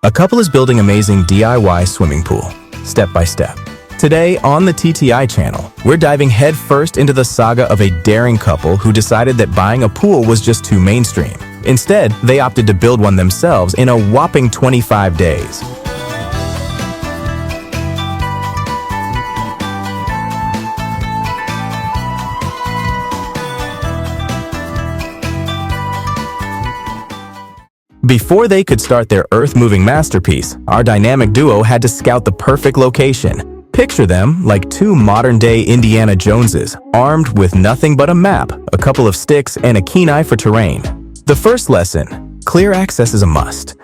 A couple is building amazing DIY swimming pool, step by step. Today on the TTI channel, we're diving headfirst into the saga of a daring couple who decided that buying a pool was just too mainstream. Instead, they opted to build one themselves in a whopping 25 days. Before they could start their earth-moving masterpiece, our dynamic duo had to scout the perfect location. Picture them like two modern-day Indiana Joneses, armed with nothing but a map, a couple of sticks, and a keen eye for terrain. The first lesson: clear access is a must.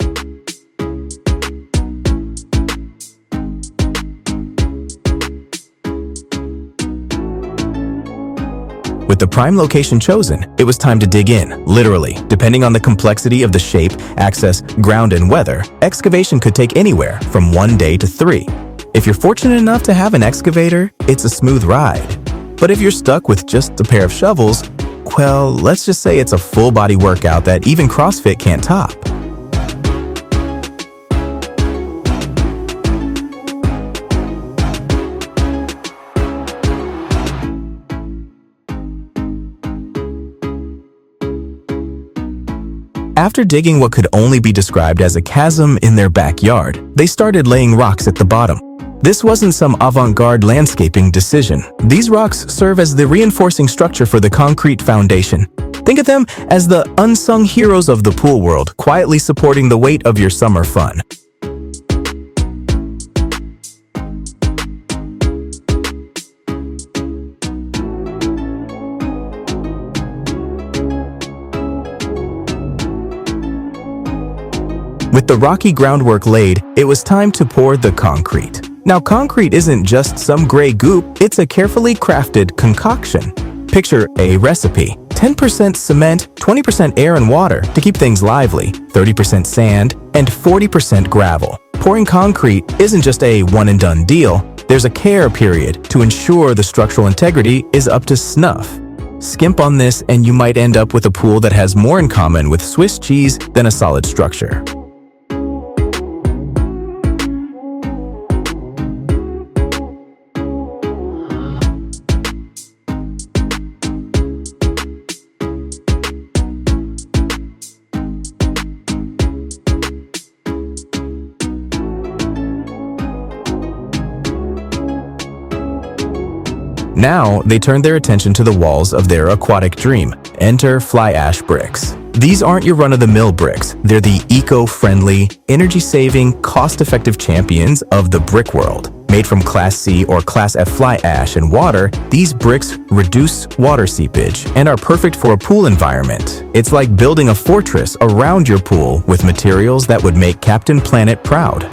With the prime location chosen, it was time to dig in, literally. Depending on the complexity of the shape, access, ground, and weather, excavation could take anywhere from 1 day to 3. If you're fortunate enough to have an excavator, it's a smooth ride. But if you're stuck with just a pair of shovels, well, let's just say it's a full-body workout that even CrossFit can't top. After digging what could only be described as a chasm in their backyard, they started laying rocks at the bottom. This wasn't some avant-garde landscaping decision. These rocks serve as the reinforcing structure for the concrete foundation. Think of them as the unsung heroes of the pool world, quietly supporting the weight of your summer fun. With the rocky groundwork laid, it was time to pour the concrete. Now, concrete isn't just some gray goop, it's a carefully crafted concoction. Picture a recipe: 10% cement, 20% air and water to keep things lively, 30% sand, and 40% gravel. Pouring concrete isn't just a one-and-done deal. There's a care period to ensure the structural integrity is up to snuff. Skimp on this and you might end up with a pool that has more in common with Swiss cheese than a solid structure. Now, they turned their attention to the walls of their aquatic dream. Enter fly ash bricks. These aren't your run-of-the-mill bricks. They're the eco-friendly, energy-saving, cost-effective champions of the brick world. Made from Class C or Class F fly ash and water, these bricks reduce water seepage and are perfect for a pool environment. It's like building a fortress around your pool with materials that would make Captain Planet proud.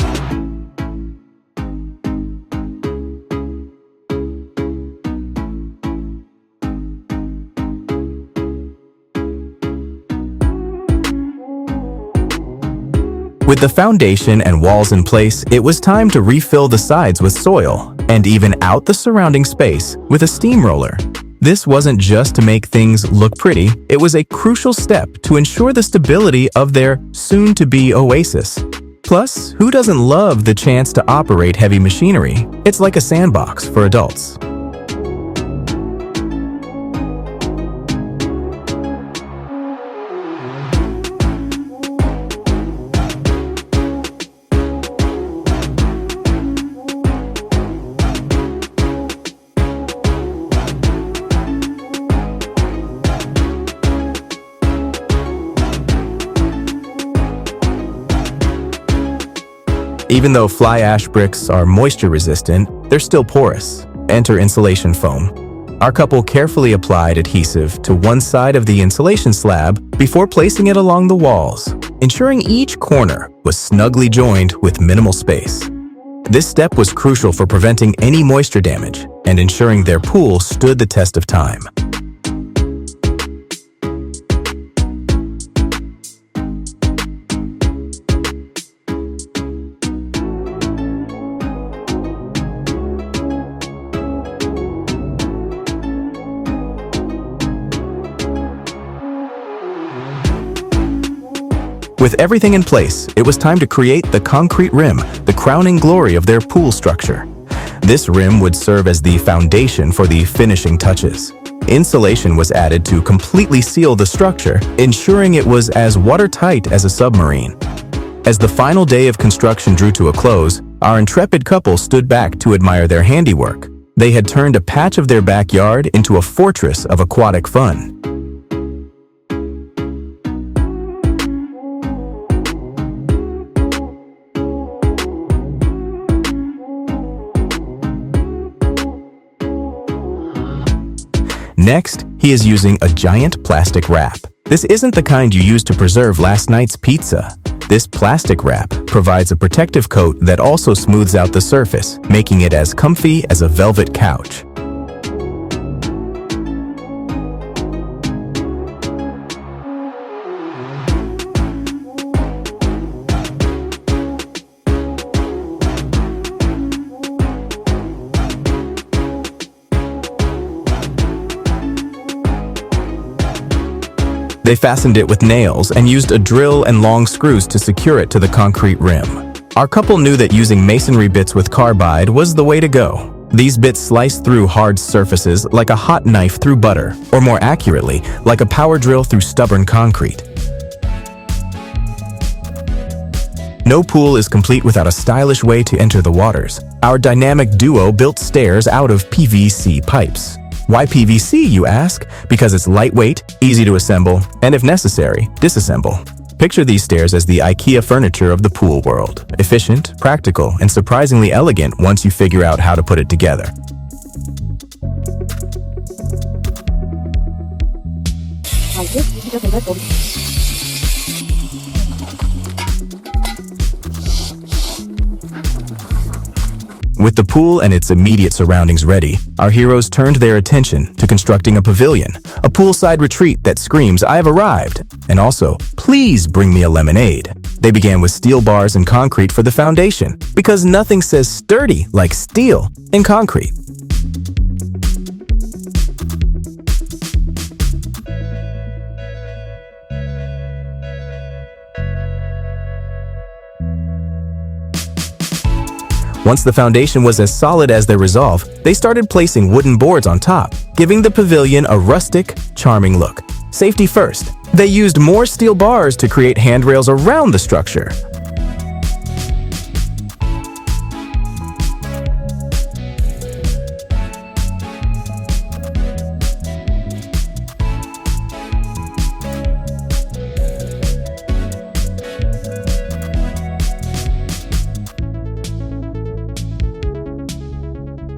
With the foundation and walls in place, it was time to refill the sides with soil and even out the surrounding space with a steamroller. This wasn't just to make things look pretty, it was a crucial step to ensure the stability of their soon-to-be oasis. Plus, who doesn't love the chance to operate heavy machinery? It's like a sandbox for adults. Even though fly ash bricks are moisture resistant, they're still porous. Enter insulation foam. Our couple carefully applied adhesive to one side of the insulation slab before placing it along the walls, ensuring each corner was snugly joined with minimal space. This step was crucial for preventing any moisture damage and ensuring their pool stood the test of time. With everything in place, it was time to create the concrete rim, the crowning glory of their pool structure. This rim would serve as the foundation for the finishing touches. Insulation was added to completely seal the structure, ensuring it was as watertight as a submarine. As the final day of construction drew to a close, our intrepid couple stood back to admire their handiwork. They had turned a patch of their backyard into a fortress of aquatic fun. Next, he is using a giant plastic wrap. This isn't the kind you use to preserve last night's pizza. This plastic wrap provides a protective coat that also smooths out the surface, making it as comfy as a velvet couch. They fastened it with nails and used a drill and long screws to secure it to the concrete rim. Our couple knew that using masonry bits with carbide was the way to go. These bits slice through hard surfaces like a hot knife through butter, or more accurately, like a power drill through stubborn concrete. No pool is complete without a stylish way to enter the waters. Our dynamic duo built stairs out of PVC pipes. Why PVC, you ask? Because it's lightweight, easy to assemble, and if necessary, disassemble. Picture these stairs as the IKEA furniture of the pool world. Efficient, practical, and surprisingly elegant once you figure out how to put it together. With the pool and its immediate surroundings ready, our heroes turned their attention to constructing a pavilion, a poolside retreat that screams, "I have arrived," and also, "Please bring me a lemonade." They began with steel bars and concrete for the foundation, because nothing says sturdy like steel in concrete. Once the foundation was as solid as their resolve, they started placing wooden boards on top, giving the pavilion a rustic, charming look. Safety first. They used more steel bars to create handrails around the structure.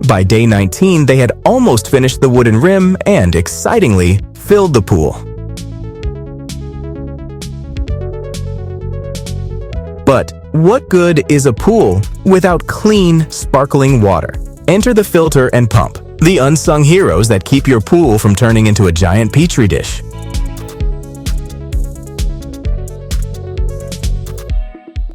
By day 19, they had almost finished the wooden rim and, excitingly, filled the pool. But what good is a pool without clean, sparkling water? Enter the filter and pump, the unsung heroes that keep your pool from turning into a giant petri dish.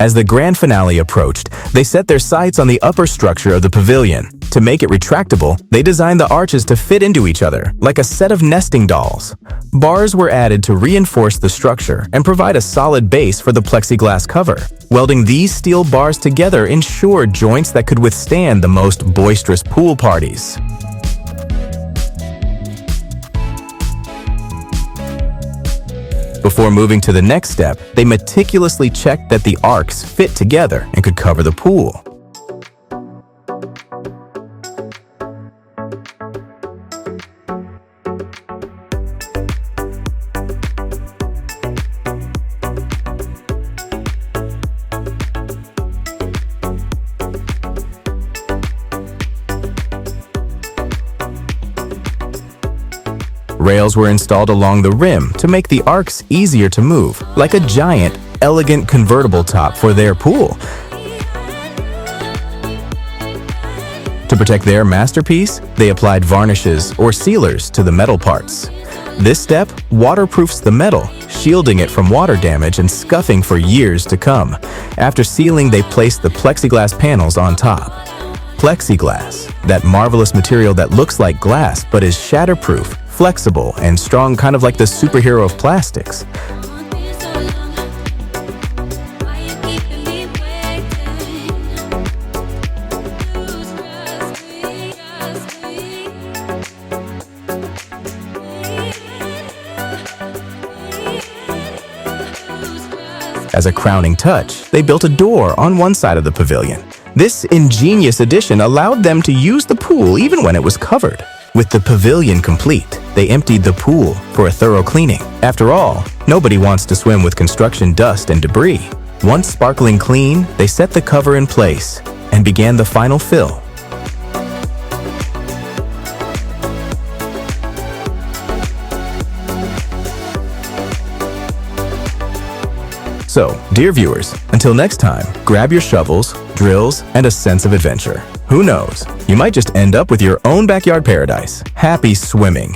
As the grand finale approached, they set their sights on the upper structure of the pavilion. To make it retractable, they designed the arches to fit into each other, like a set of nesting dolls. Bars were added to reinforce the structure and provide a solid base for the plexiglass cover. Welding these steel bars together ensured joints that could withstand the most boisterous pool parties. Before moving to the next step, they meticulously checked that the arcs fit together and could cover the pool. Rails were installed along the rim to make the arcs easier to move, like a giant, elegant convertible top for their pool. To protect their masterpiece, they applied varnishes or sealers to the metal parts. This step waterproofs the metal, shielding it from water damage and scuffing for years to come. After sealing, they placed the plexiglass panels on top. Plexiglass, that marvelous material that looks like glass but is shatterproof, flexible, and strong, kind of like the superhero of plastics. As a crowning touch, they built a door on one side of the pavilion. This ingenious addition allowed them to use the pool even when it was covered. With the pavilion complete, they emptied the pool for a thorough cleaning. After all, nobody wants to swim with construction dust and debris. Once sparkling clean, they set the cover in place and began the final fill. So, dear viewers, until next time, grab your shovels, drills, and a sense of adventure. Who knows? You might just end up with your own backyard paradise. Happy swimming!